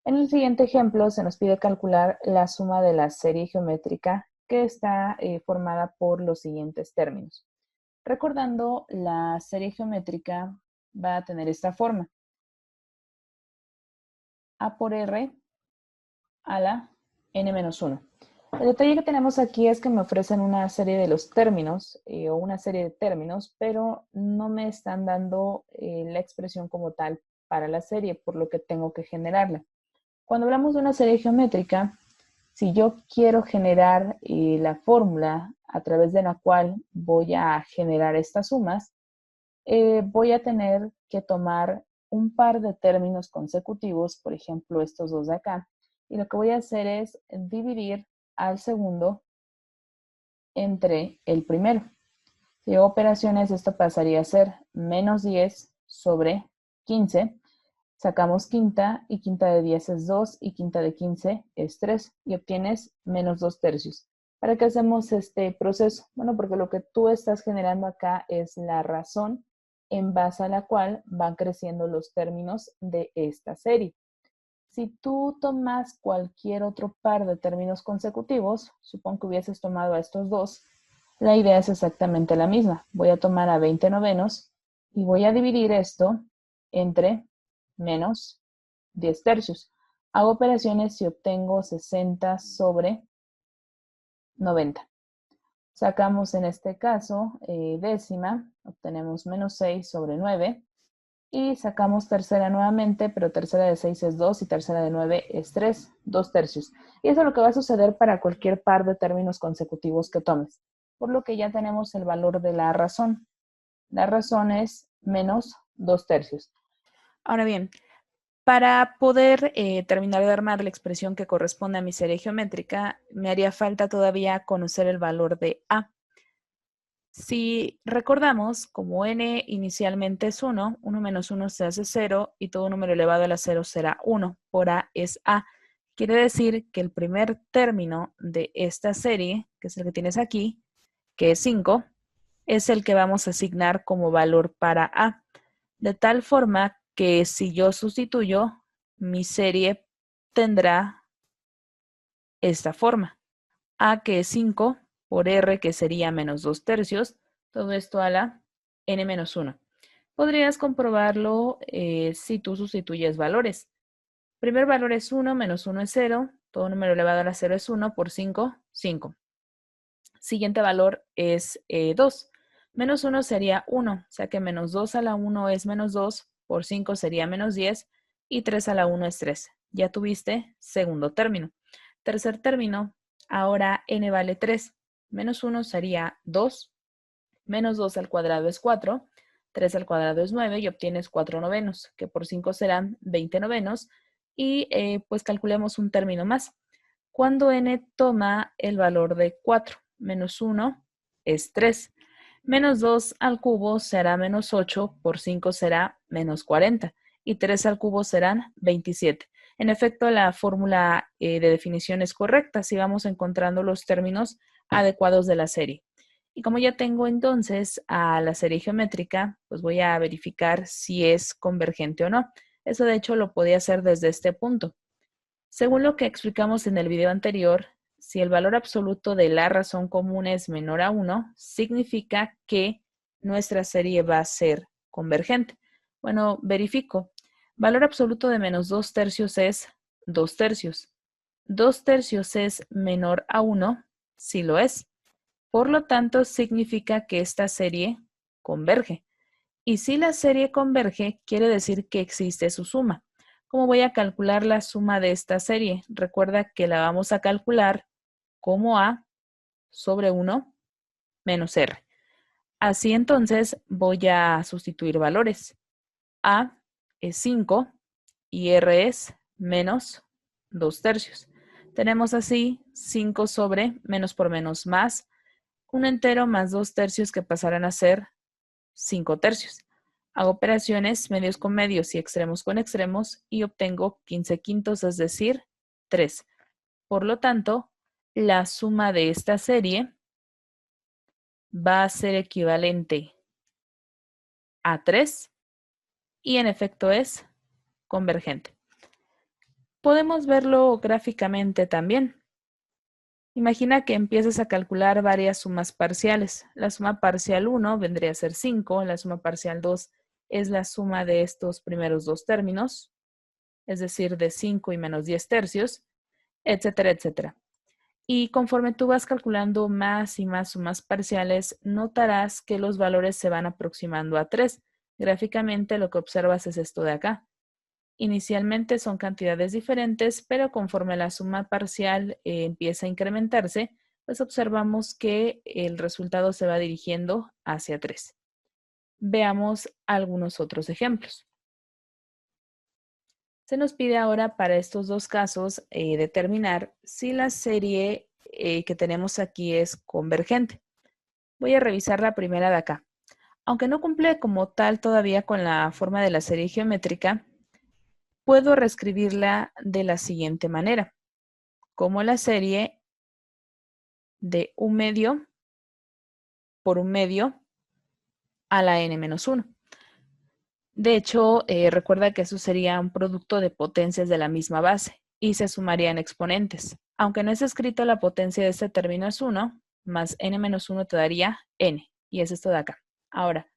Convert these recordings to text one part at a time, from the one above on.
En el siguiente ejemplo se nos pide calcular la suma de la serie geométrica que está formada por los siguientes términos. Recordando, la serie geométrica va a tener esta forma: A por R a la n-1. El detalle que tenemos aquí es que me ofrecen una serie de los términos o una serie de términos, pero no me están dando la expresión como tal para la serie, por lo que tengo que generarla. Cuando hablamos de una serie geométrica, si yo quiero generar la fórmula a través de la cual voy a generar estas sumas, voy a tener que tomar un par de términos consecutivos, por ejemplo, estos dos de acá, y lo que voy a hacer es dividir al segundo entre el primero. Si hago operaciones, esto pasaría a ser menos 10 sobre 15. Sacamos quinta y quinta de 10 es 2 y quinta de 15 es 3 y obtienes menos 2 tercios. ¿Para qué hacemos este proceso? Bueno, porque lo que tú estás generando acá es la razón en base a la cual van creciendo los términos de esta serie. Si tú tomas cualquier otro par de términos consecutivos, supongo que hubieses tomado a estos dos, la idea es exactamente la misma. Voy a tomar a 20 novenos y voy a dividir esto entre menos 10 tercios. Hago operaciones y obtengo 60 sobre 90. Sacamos en este caso décima, obtenemos menos 6 sobre 9. Y sacamos tercera nuevamente, pero tercera de 6 es 2 y tercera de 9 es 3, 2 tercios. Y eso es lo que va a suceder para cualquier par de términos consecutivos que tomes. Por lo que ya tenemos el valor de la razón. La razón es menos 2 tercios. Ahora bien, para poder terminar de armar la expresión que corresponde a mi serie geométrica, me haría falta todavía conocer el valor de A. Si recordamos, como n inicialmente es 1, 1 menos 1 se hace 0 y todo número elevado a la 0 será 1. Por A es A. Quiere decir que el primer término de esta serie, que es el que tienes aquí, que es 5, es el que vamos a asignar como valor para A. De tal forma que si yo sustituyo, mi serie tendrá esta forma. A, que es 5, por R, que sería menos 2 tercios, todo esto a la n-1. Podrías comprobarlo si tú sustituyes valores. Primer valor es 1, menos 1 es 0, todo número elevado a la 0 es 1, por 5, 5. Siguiente valor es 2. Menos 1 sería 1, o sea que menos 2 a la 1 es menos 2, por 5 sería menos 10, y 3 a la 1 es 3. Ya tuviste segundo término. Tercer término, ahora n vale 3. Menos 1 sería 2, menos 2 al cuadrado es 4, 3 al cuadrado es 9 y obtienes 4 novenos, que por 5 serán 20 novenos, y pues calculemos un término más. Cuando n toma el valor de 4, menos 1 es 3, menos 2 al cubo será menos 8, por 5 será menos 40, y 3 al cubo serán 27. En efecto, la fórmula de definición es correcta si vamos encontrando los términos adecuados de la serie. Y como ya tengo entonces a la serie geométrica, pues voy a verificar si es convergente o no. Eso de hecho lo podía hacer desde este punto. Según lo que explicamos en el video anterior, si el valor absoluto de la razón común es menor a 1, significa que nuestra serie va a ser convergente. Bueno, verifico. Valor absoluto de menos 2 tercios es 2 tercios. 2 tercios es menor a 1, sí lo es. Por lo tanto, significa que esta serie converge. Y si la serie converge, quiere decir que existe su suma. ¿Cómo voy a calcular la suma de esta serie? Recuerda que la vamos a calcular como A sobre 1 menos R. Así entonces voy a sustituir valores. A es 5 y R es menos 2 tercios. Tenemos así 5 sobre menos por menos más un entero más 2 tercios que pasarán a ser 5 tercios. Hago operaciones medios con medios y extremos con extremos y obtengo 15 quintos, es decir, 3. Por lo tanto, la suma de esta serie va a ser equivalente a 3 y en efecto es convergente. podemos verlo gráficamente también. Imagina que empiezas a calcular varias sumas parciales. La suma parcial 1 vendría a ser 5, la suma parcial 2 es la suma de estos primeros dos términos, es decir, de 5 y menos 10 tercios, etcétera, etcétera. Y conforme tú vas calculando más y más sumas parciales, notarás que los valores se van aproximando a 3. Gráficamente lo que observas es esto de acá. Inicialmente son cantidades diferentes, pero conforme la suma parcial empieza a incrementarse, pues observamos que el resultado se va dirigiendo hacia 3. Veamos algunos otros ejemplos. Se nos pide ahora para estos dos casos determinar si la serie que tenemos aquí es convergente. Voy a revisar la primera de acá. Aunque no cumple como tal todavía con la forma de la serie geométrica, puedo reescribirla de la siguiente manera, como la serie de 1 medio por 1 medio a la n-1. De hecho, recuerda que eso sería un producto de potencias de la misma base y se sumarían exponentes. Aunque no es escrito, la potencia de este término es 1, más n-1 te daría n, y es esto de acá. Ahora,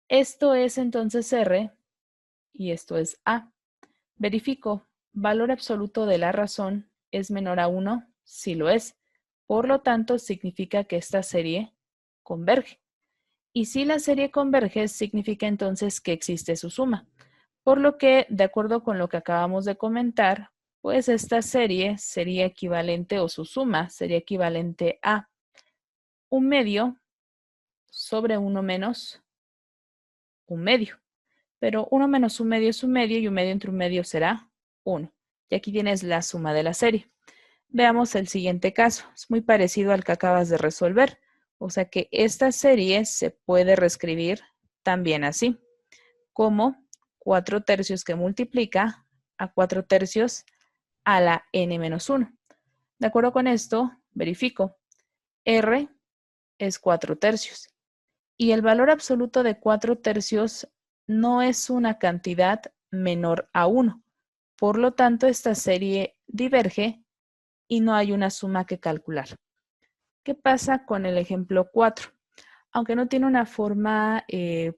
esto es entonces R y esto es A. Verifico, valor absoluto de la razón es menor a 1, si lo es. Por lo tanto, significa que esta serie converge. Y si la serie converge, significa entonces que existe su suma. Por lo que, de acuerdo con lo que acabamos de comentar, pues esta serie sería equivalente, o su suma sería equivalente a 1 medio sobre 1 menos 1 medio. Pero 1 menos 1 medio es 1 medio y 1 medio entre 1 medio será 1. Y aquí tienes la suma de la serie. Veamos el siguiente caso. Es muy parecido al que acabas de resolver. O sea que esta serie se puede reescribir también así, como 4 tercios que multiplica a 4 tercios a la n-1. De acuerdo con esto, verifico. R es 4 tercios. Y el valor absoluto de 4 tercios no es una cantidad menor a 1. Por lo tanto, esta serie diverge y no hay una suma que calcular. ¿Qué pasa con el ejemplo 4? Aunque no tiene una forma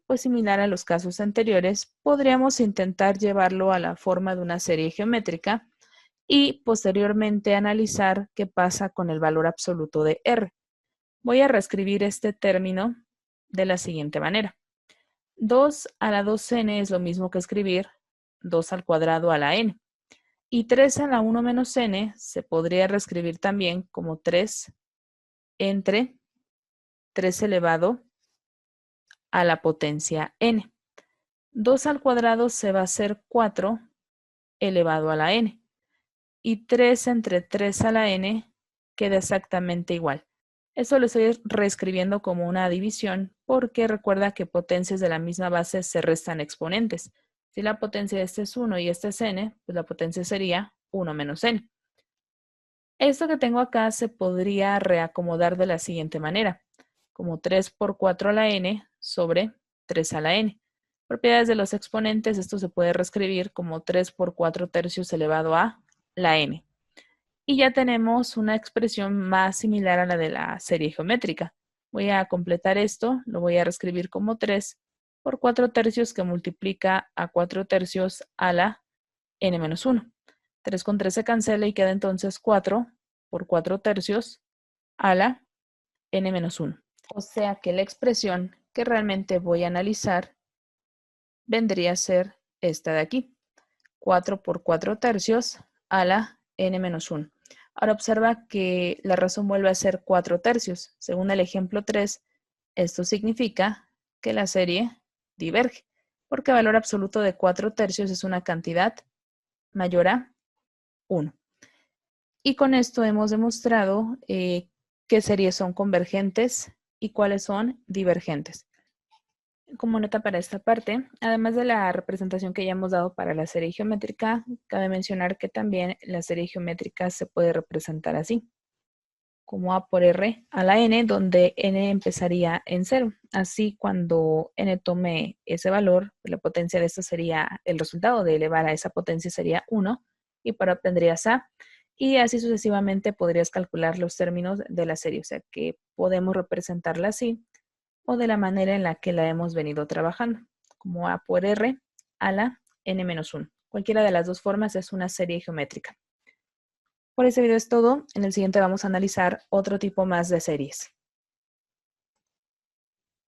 pues similar a los casos anteriores, podríamos intentar llevarlo a la forma de una serie geométrica y posteriormente analizar qué pasa con el valor absoluto de R. Voy a reescribir este término de la siguiente manera. 2 a la 2n es lo mismo que escribir 2 al cuadrado a la n. Y 3 a la 1 menos n se podría reescribir también como 3 entre 3 elevado a la potencia n. 2 al cuadrado se va a hacer 4 elevado a la n. Y 3 entre 3 a la n queda exactamente igual. Esto lo estoy reescribiendo como una división porque recuerda que potencias de la misma base se restan exponentes. Si la potencia de este es 1 y este es n, pues la potencia sería 1 menos n. Esto que tengo acá se podría reacomodar de la siguiente manera, como 3 por 4 a la n sobre 3 a la n. Propiedades de los exponentes, esto se puede reescribir como 3 por 4 tercios elevado a la n. Y ya tenemos una expresión más similar a la de la serie geométrica. Voy a completar esto, lo voy a reescribir como 3 por 4 tercios que multiplica a 4 tercios a la n-1. 3 con 3 se cancela y queda entonces 4 por 4 tercios a la n-1. O sea que la expresión que realmente voy a analizar vendría a ser esta de aquí. 4 por 4 tercios a la n-1. Ahora observa que la razón vuelve a ser 4 tercios. Según el ejemplo 3, esto significa que la serie diverge, porque el valor absoluto de 4 tercios es una cantidad mayor a 1. Y con esto hemos demostrado qué series son convergentes y cuáles son divergentes. Como nota para esta parte, además de la representación que ya hemos dado para la serie geométrica, cabe mencionar que también la serie geométrica se puede representar así, como A por R a la n, donde n empezaría en 0. Así, cuando n tome ese valor, la potencia de esto sería, el resultado de elevar a esa potencia sería 1, y para obtendrías A. Y así sucesivamente podrías calcular los términos de la serie, o sea que podemos representarla así o de la manera en la que la hemos venido trabajando, como A por R a la n-1. Cualquiera de las dos formas es una serie geométrica. Por este video es todo. En el siguiente vamos a analizar otro tipo más de series.